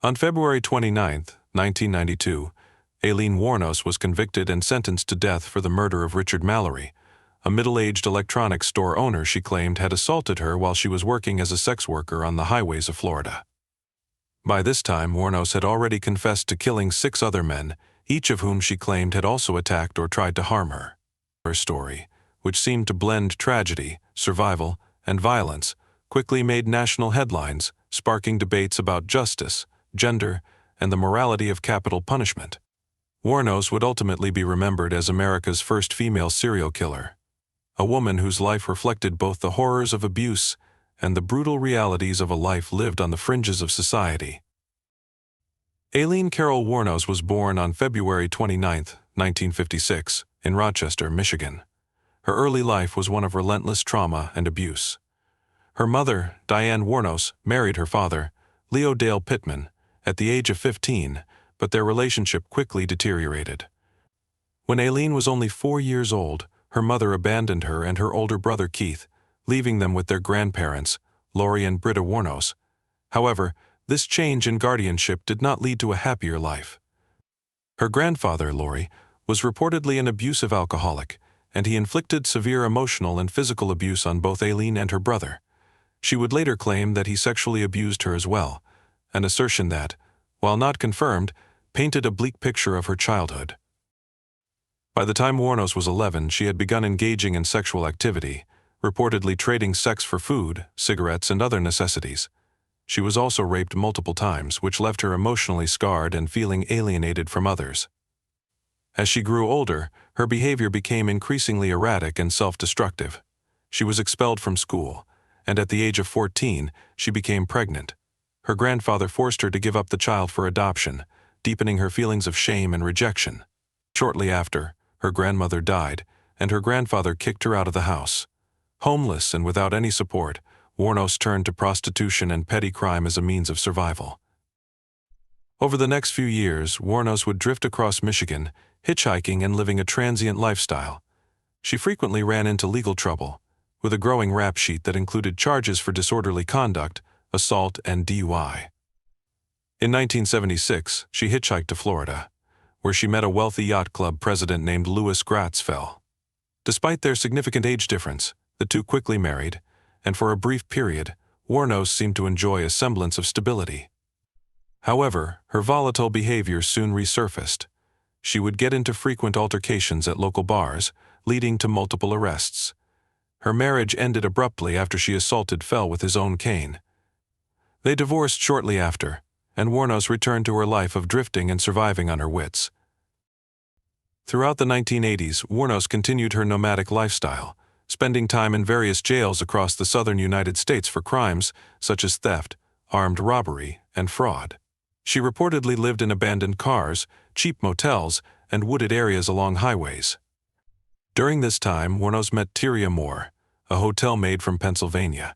On February 29, 1992, Aileen Wuornos was convicted and sentenced to death for the murder of Richard Mallory, a middle-aged electronics store owner she claimed had assaulted her while she was working as a sex worker on the highways of Florida. By this time, Wuornos had already confessed to killing 6 other men, each of whom she claimed had also attacked or tried to harm her. Her story, which seemed to blend tragedy, survival, and violence, quickly made national headlines, sparking debates about justice, gender, and the morality of capital punishment. Wuornos would ultimately be remembered as America's first female serial killer, a woman whose life reflected both the horrors of abuse and the brutal realities of a life lived on the fringes of society. Aileen Carol Wuornos was born on February 29, 1956, in Rochester, Michigan. Her early life was one of relentless trauma and abuse. Her mother, Diane Wuornos, married her father, Leo Dale Pittman, at the age of 15, but their relationship quickly deteriorated. When Aileen was only 4 years old, her mother abandoned her and her older brother Keith, leaving them with their grandparents, Lori and Britta Wuornos. However, this change in guardianship did not lead to a happier life. Her grandfather, Lori, was reportedly an abusive alcoholic, and he inflicted severe emotional and physical abuse on both Aileen and her brother. She would later claim that he sexually abused her as well, an assertion that, while not confirmed, painted a bleak picture of her childhood. By the time Wuornos was 11, she had begun engaging in sexual activity, reportedly trading sex for food, cigarettes, and other necessities. She was also raped multiple times, which left her emotionally scarred and feeling alienated from others. As she grew older, her behavior became increasingly erratic and self-destructive. She was expelled from school, and at the age of 14, she became pregnant. Her grandfather forced her to give up the child for adoption, deepening her feelings of shame and rejection. Shortly after, her grandmother died, and her grandfather kicked her out of the house. Homeless and without any support, Wuornos turned to prostitution and petty crime as a means of survival. Over the next few years, Wuornos would drift across Michigan, hitchhiking and living a transient lifestyle. She frequently ran into legal trouble, with a growing rap sheet that included charges for disorderly conduct, assault, and DUI. In 1976, she hitchhiked to Florida, where she met a wealthy yacht club president named Louis Gratzfell. Despite their significant age difference, the two quickly married, and for a brief period, Wuornos seemed to enjoy a semblance of stability. However, her volatile behavior soon resurfaced. She would get into frequent altercations at local bars, leading to multiple arrests. Her marriage ended abruptly after she assaulted Fell with his own cane. They divorced shortly after, and Wuornos returned to her life of drifting and surviving on her wits. Throughout the 1980s, Wuornos continued her nomadic lifestyle, spending time in various jails across the southern United States for crimes such as theft, armed robbery, and fraud. She reportedly lived in abandoned cars, cheap motels, and wooded areas along highways. During this time, Wuornos met Tyria Moore, a hotel maid from Pennsylvania.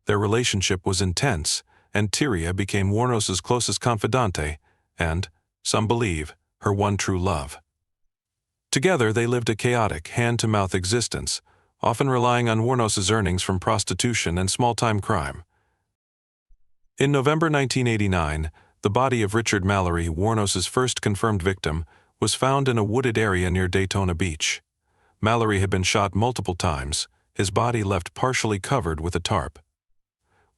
Their relationship was intense, and Tyria became Wuornos's closest confidante and, some believe, her one true love. Together, they lived a chaotic, hand-to-mouth existence, often relying on Wuornos's earnings from prostitution and small-time crime. In November 1989, the body of Richard Mallory, Wuornos's first confirmed victim, was found in a wooded area near Daytona Beach. Mallory had been shot multiple times, his body left partially covered with a tarp.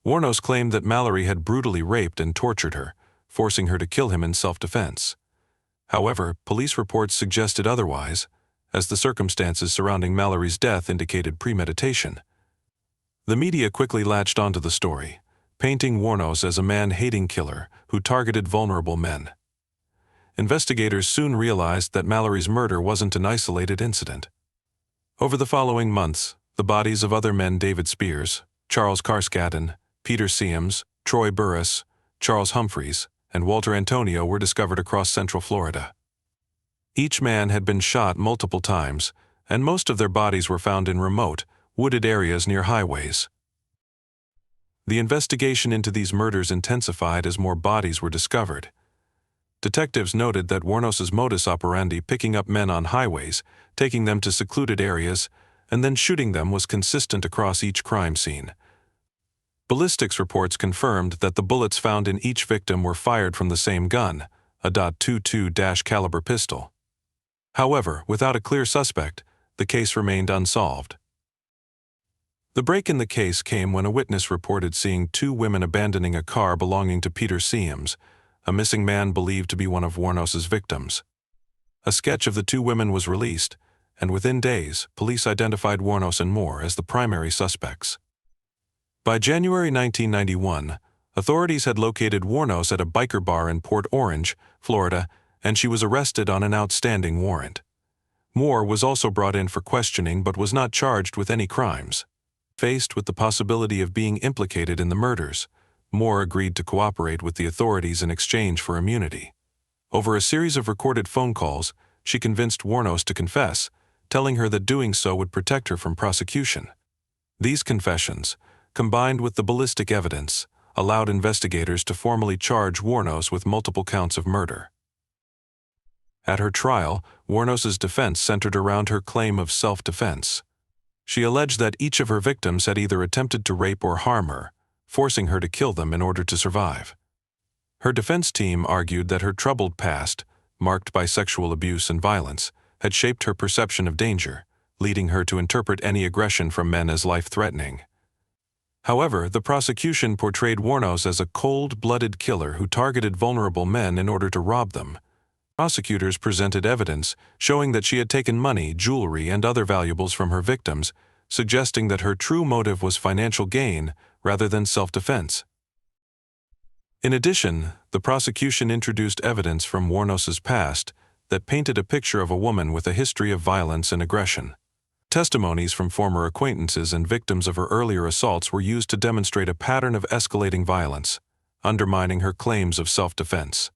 Wuornos claimed that Mallory had brutally raped and tortured her, forcing her to kill him in self-defense. However, police reports suggested otherwise, as the circumstances surrounding Mallory's death indicated premeditation. The media quickly latched onto the story, painting Wuornos as a man-hating killer who targeted vulnerable men. Investigators soon realized that Mallory's murder wasn't an isolated incident. Over the following months, the bodies of other men, David Spears, Charles Carskadden, Peter Siems, Troy Burris, Charles Humphreys, and Walter Antonio were discovered across central Florida. Each man had been shot multiple times, and most of their bodies were found in remote, wooded areas near highways. The investigation into these murders intensified as more bodies were discovered. Detectives noted that Wuornos's modus operandi, picking up men on highways, taking them to secluded areas, and then shooting them, was consistent across each crime scene. Ballistics reports confirmed that the bullets found in each victim were fired from the same gun, a .22 caliber pistol. However, without a clear suspect, the case remained unsolved. The break in the case came when a witness reported seeing two women abandoning a car belonging to Peter Siems, a missing man believed to be one of Wuornos's victims. A sketch of the two women was released, and within days, police identified Wuornos and Moore as the primary suspects. By January 1991, authorities had located Wuornos at a biker bar in Port Orange, Florida, and she was arrested on an outstanding warrant. Moore was also brought in for questioning but was not charged with any crimes. Faced with the possibility of being implicated in the murders, Moore agreed to cooperate with the authorities in exchange for immunity. Over a series of recorded phone calls, she convinced Wuornos to confess, telling her that doing so would protect her from prosecution. These confessions, combined with the ballistic evidence, allowed investigators to formally charge Wuornos with multiple counts of murder. At her trial, Wuornos's defense centered around her claim of self-defense. She alleged that each of her victims had either attempted to rape or harm her, forcing her to kill them in order to survive. Her defense team argued that her troubled past, marked by sexual abuse and violence, had shaped her perception of danger, leading her to interpret any aggression from men as life-threatening. However, the prosecution portrayed Wuornos as a cold-blooded killer who targeted vulnerable men in order to rob them. Prosecutors presented evidence showing that she had taken money, jewelry, and other valuables from her victims, suggesting that her true motive was financial gain rather than self-defense. In addition, the prosecution introduced evidence from Wuornos's past that painted a picture of a woman with a history of violence and aggression. Testimonies from former acquaintances and victims of her earlier assaults were used to demonstrate a pattern of escalating violence, undermining her claims of self-defense.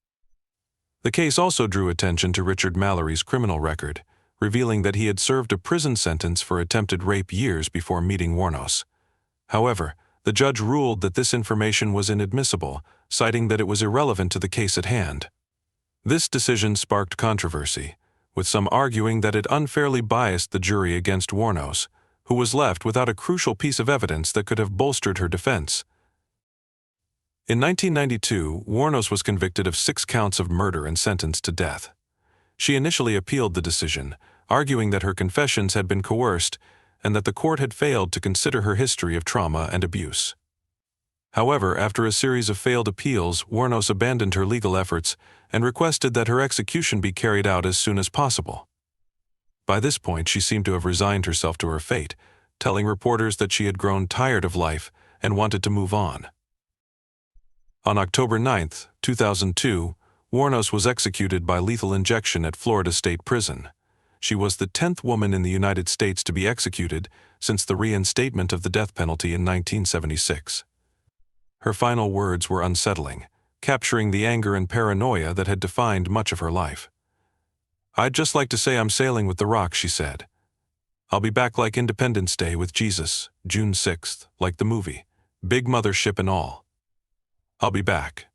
The case also drew attention to Richard Mallory's criminal record, revealing that he had served a prison sentence for attempted rape years before meeting Wuornos. However, the judge ruled that this information was inadmissible, citing that it was irrelevant to the case at hand. This decision sparked controversy, with some arguing that it unfairly biased the jury against Wuornos, who was left without a crucial piece of evidence that could have bolstered her defense. In 1992, Wuornos was convicted of 6 counts of murder and sentenced to death. She initially appealed the decision, arguing that her confessions had been coerced and that the court had failed to consider her history of trauma and abuse. However, after a series of failed appeals, Wuornos abandoned her legal efforts and requested that her execution be carried out as soon as possible. By this point, she seemed to have resigned herself to her fate, telling reporters that she had grown tired of life and wanted to move on. On October 9, 2002, Wuornos was executed by lethal injection at Florida State Prison. She was the 10th woman in the United States to be executed since the reinstatement of the death penalty in 1976. Her final words were unsettling, capturing the anger and paranoia that had defined much of her life. "I'd just like to say I'm sailing with the rock," she said. "I'll be back like Independence Day with Jesus, June 6th, like the movie, big mother ship and all. I'll be back."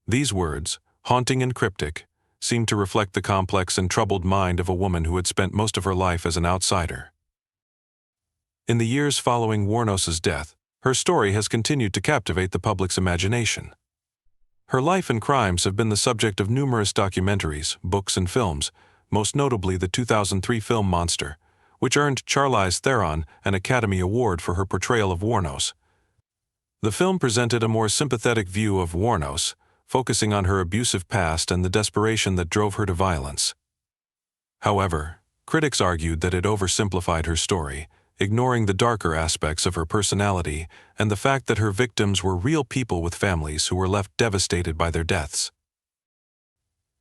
These words, haunting and cryptic, seemed to reflect the complex and troubled mind of a woman who had spent most of her life as an outsider. In the years following Wuornos's death, her story has continued to captivate the public's imagination. Her life and crimes have been the subject of numerous documentaries, books, and films, most notably the 2003 film Monster, which earned Charlize Theron an Academy Award for her portrayal of Wuornos. The film presented a more sympathetic view of Wuornos, focusing on her abusive past and the desperation that drove her to violence. However, critics argued that it oversimplified her story, ignoring the darker aspects of her personality and the fact that her victims were real people with families who were left devastated by their deaths.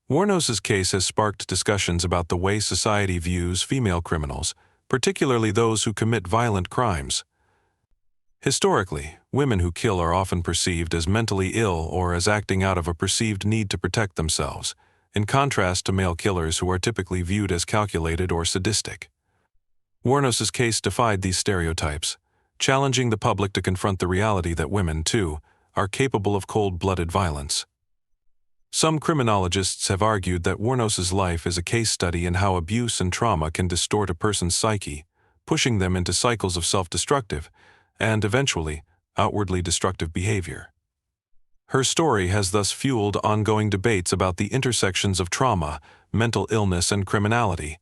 Wuornos's case has sparked discussions about the way society views female criminals, particularly those who commit violent crimes. Historically, women who kill are often perceived as mentally ill or as acting out of a perceived need to protect themselves, in contrast to male killers who are typically viewed as calculated or sadistic. Wuornos's case defied these stereotypes, challenging the public to confront the reality that women, too, are capable of cold-blooded violence. Some criminologists have argued that Wuornos's life is a case study in how abuse and trauma can distort a person's psyche, pushing them into cycles of self-destructive and, eventually, outwardly destructive behavior. Her story has thus fueled ongoing debates about the intersections of trauma, mental illness, and criminality.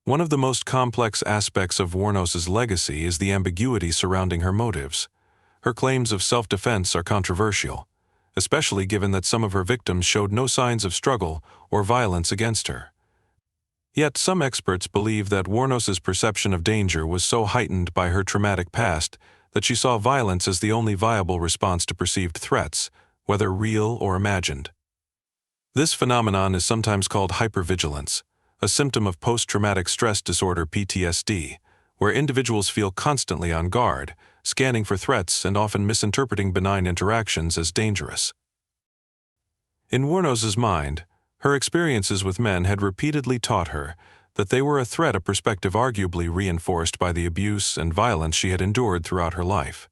One of the most complex aspects of Wuornos's legacy is the ambiguity surrounding her motives. Her claims of self-defense are controversial, especially given that some of her victims showed no signs of struggle or violence against her. Yet some experts believe that Wuornos's perception of danger was so heightened by her traumatic past that she saw violence as the only viable response to perceived threats, whether real or imagined. This phenomenon is sometimes called hypervigilance, a symptom of post-traumatic stress disorder (PTSD), where individuals feel constantly on guard, scanning for threats and often misinterpreting benign interactions as dangerous. In Wuornos's mind, her experiences with men had repeatedly taught her that they were a threat, a perspective arguably reinforced by the abuse and violence she had endured throughout her life.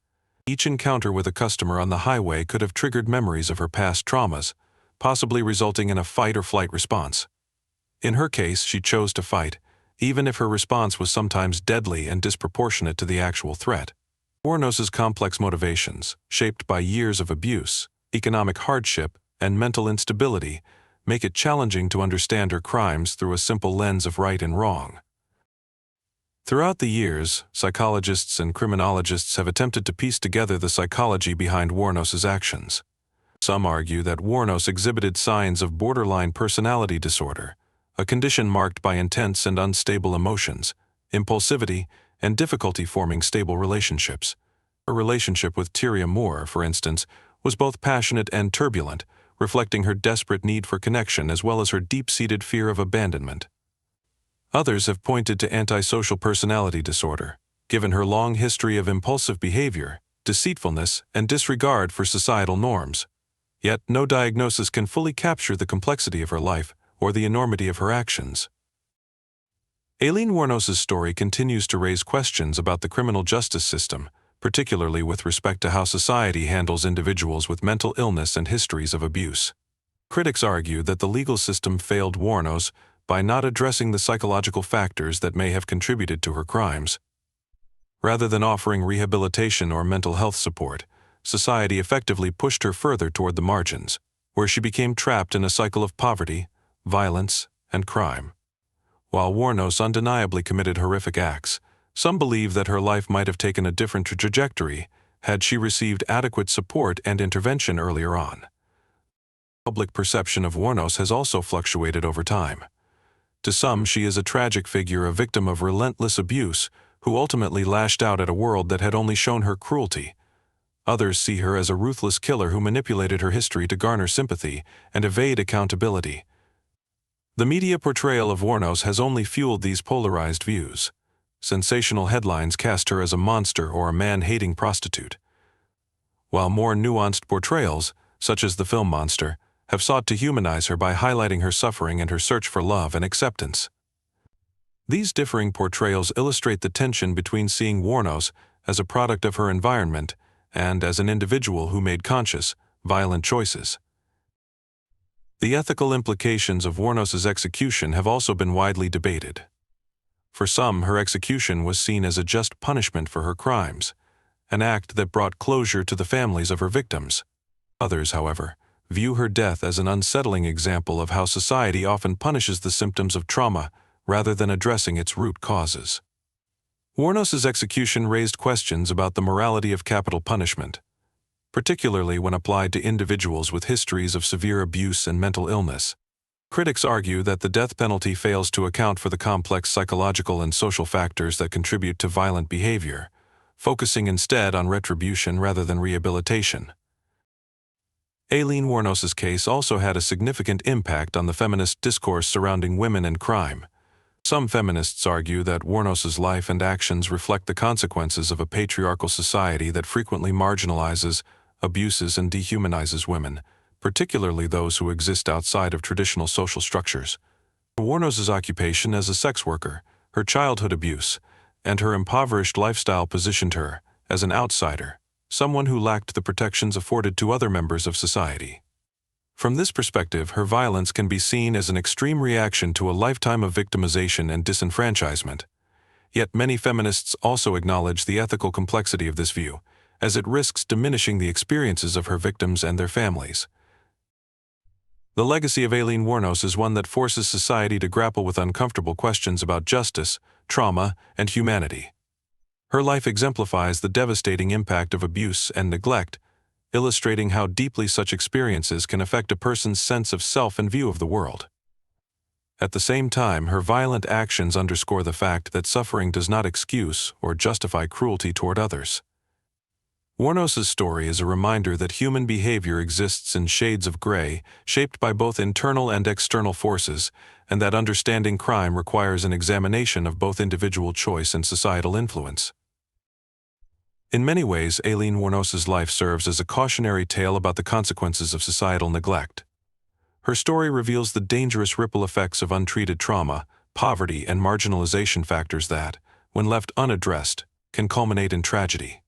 Each encounter with a customer on the highway could have triggered memories of her past traumas, possibly resulting in a fight-or-flight response. In her case, she chose to fight, even if her response was sometimes deadly and disproportionate to the actual threat. Wuornos's complex motivations, shaped by years of abuse, economic hardship, and mental instability, make it challenging to understand her crimes through a simple lens of right and wrong. Throughout the years, psychologists and criminologists have attempted to piece together the psychology behind Wuornos's actions. Some argue that Wuornos exhibited signs of borderline personality disorder, a condition marked by intense and unstable emotions, impulsivity, and difficulty forming stable relationships. Her relationship with Tyria Moore, for instance, was both passionate and turbulent, reflecting her desperate need for connection as well as her deep-seated fear of abandonment. Others have pointed to antisocial personality disorder, given her long history of impulsive behavior, deceitfulness, and disregard for societal norms. Yet no diagnosis can fully capture the complexity of her life or the enormity of her actions. Aileen Wuornos's story continues to raise questions about the criminal justice system, particularly with respect to how society handles individuals with mental illness and histories of abuse. Critics argue that the legal system failed Wuornos by not addressing the psychological factors that may have contributed to her crimes. Rather than offering rehabilitation or mental health support, society effectively pushed her further toward the margins, where she became trapped in a cycle of poverty, violence, and crime. While Wuornos undeniably committed horrific acts, some believe that her life might have taken a different trajectory had she received adequate support and intervention earlier on. Public perception of Wuornos has also fluctuated over time. To some, she is a tragic figure, a victim of relentless abuse, who ultimately lashed out at a world that had only shown her cruelty. Others see her as a ruthless killer who manipulated her history to garner sympathy and evade accountability. The media portrayal of Wuornos has only fueled these polarized views. Sensational headlines cast her as a monster or a man-hating prostitute, while more nuanced portrayals, such as the film Monster, have sought to humanize her by highlighting her suffering and her search for love and acceptance. These differing portrayals illustrate the tension between seeing Wuornos as a product of her environment and as an individual who made conscious, violent choices. The ethical implications of Wuornos's execution have also been widely debated. For some, her execution was seen as a just punishment for her crimes, an act that brought closure to the families of her victims. Others, however, view her death as an unsettling example of how society often punishes the symptoms of trauma rather than addressing its root causes. Wuornos's execution raised questions about the morality of capital punishment, particularly when applied to individuals with histories of severe abuse and mental illness. Critics argue that the death penalty fails to account for the complex psychological and social factors that contribute to violent behavior, focusing instead on retribution rather than rehabilitation. Aileen Wuornos's case also had a significant impact on the feminist discourse surrounding women and crime. Some feminists argue that Wuornos's life and actions reflect the consequences of a patriarchal society that frequently marginalizes, abuses, and dehumanizes women, particularly those who exist outside of traditional social structures. Wuornos's occupation as a sex worker, her childhood abuse, and her impoverished lifestyle positioned her as an outsider, someone who lacked the protections afforded to other members of society. From this perspective, her violence can be seen as an extreme reaction to a lifetime of victimization and disenfranchisement. Yet many feminists also acknowledge the ethical complexity of this view, as it risks diminishing the experiences of her victims and their families. The legacy of Aileen Wuornos is one that forces society to grapple with uncomfortable questions about justice, trauma, and humanity. Her life exemplifies the devastating impact of abuse and neglect, illustrating how deeply such experiences can affect a person's sense of self and view of the world. At the same time, her violent actions underscore the fact that suffering does not excuse or justify cruelty toward others. Wuornos' story is a reminder that human behavior exists in shades of gray, shaped by both internal and external forces, and that understanding crime requires an examination of both individual choice and societal influence. In many ways, Aileen Wuornos' life serves as a cautionary tale about the consequences of societal neglect. Her story reveals the dangerous ripple effects of untreated trauma, poverty, and marginalization factors that, when left unaddressed, can culminate in tragedy.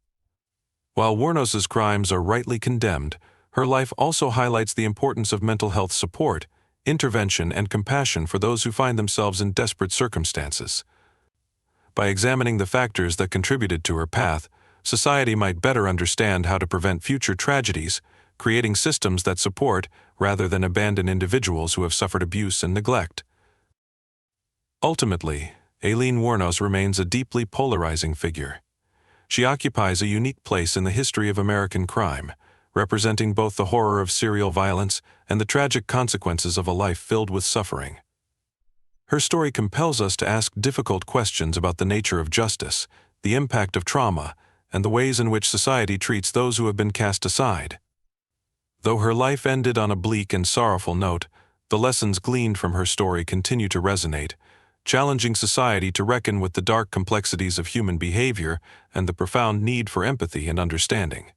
While Wuornos' crimes are rightly condemned, her life also highlights the importance of mental health support, intervention, and compassion for those who find themselves in desperate circumstances. By examining the factors that contributed to her path, society might better understand how to prevent future tragedies, creating systems that support rather than abandon individuals who have suffered abuse and neglect. Ultimately, Aileen Wuornos remains a deeply polarizing figure. She occupies a unique place in the history of American crime, representing both the horror of serial violence and the tragic consequences of a life filled with suffering. Her story compels us to ask difficult questions about the nature of justice, the impact of trauma, and the ways in which society treats those who have been cast aside. Though her life ended on a bleak and sorrowful note, the lessons gleaned from her story continue to resonate, challenging society to reckon with the dark complexities of human behavior and the profound need for empathy and understanding.